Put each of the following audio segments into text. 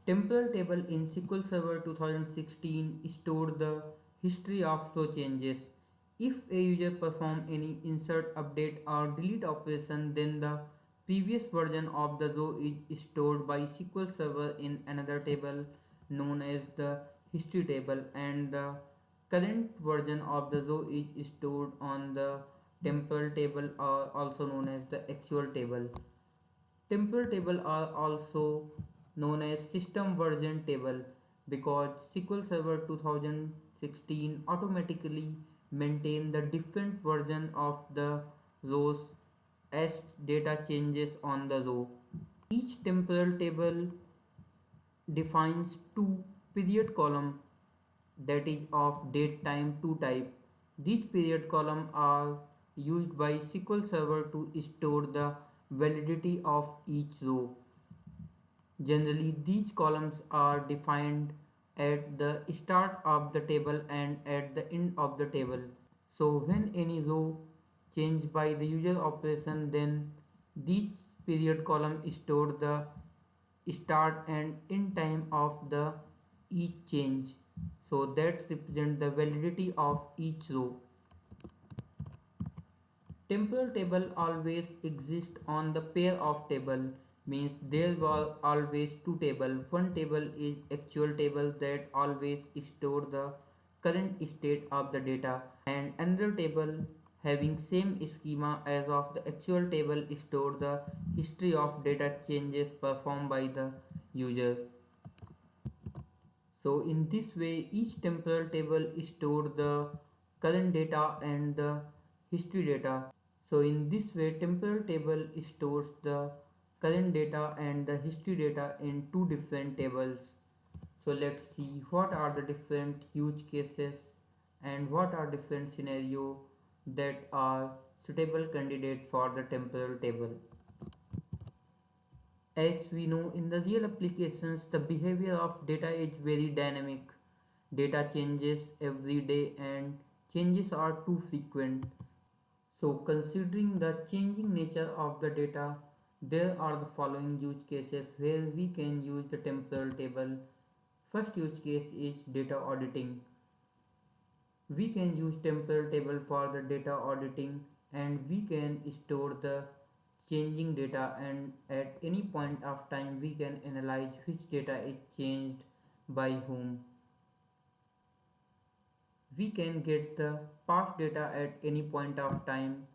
Temporal table in SQL Server 2016 store the history of row changes. If a user perform any insert, update or delete operation, then the previous version of the row is stored by SQL Server in another table known as the history table, and the current version of the row is stored on the temporal table, or also known as the actual table. Temporal table are also known as system version table because SQL Server 2016 automatically maintain the different version of the rows as data changes on the row. Each temporal table defines two period column, that is of date time to type. These period column are used by SQL Server to store the validity of each row. Generally, these columns are defined at the start of the table and at the end of the table. So when any row changed by the user operation, then these period column store the start and end time of the each change. So that represent the validity of each row. Temporal table always exist on the pair of table, means there were always two table. One table is actual table that always store the current state of the data, and another table having same schema as of the actual table store the history of data changes performed by the user. So in this way, each temporal table store the current data and the history data. So in this way, temporal table stores the current data and the history data in two different tables. So let's see what are the different use cases and what are different scenario that are suitable candidate for the temporal table. As we know, in the real applications, the behavior of data is very dynamic. Data changes every day and changes are too frequent. So considering the changing nature of the data, there are the following use cases where we can use the temporal table. First use case is data auditing. We can use temporal table for the data auditing, and we can store the changing data, and at any point of time we can analyze which data is changed by whom. We can get the past data at any point of time.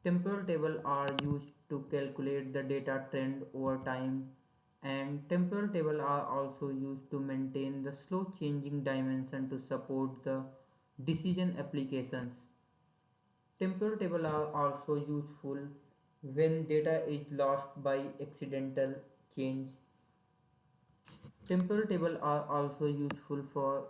Temporal tables are used to calculate the data trend over time, and temporal tables are also used to maintain the slow changing dimension to support the decision applications. Temporal tables are also useful when data is lost by accidental change. Temporal tables are also useful for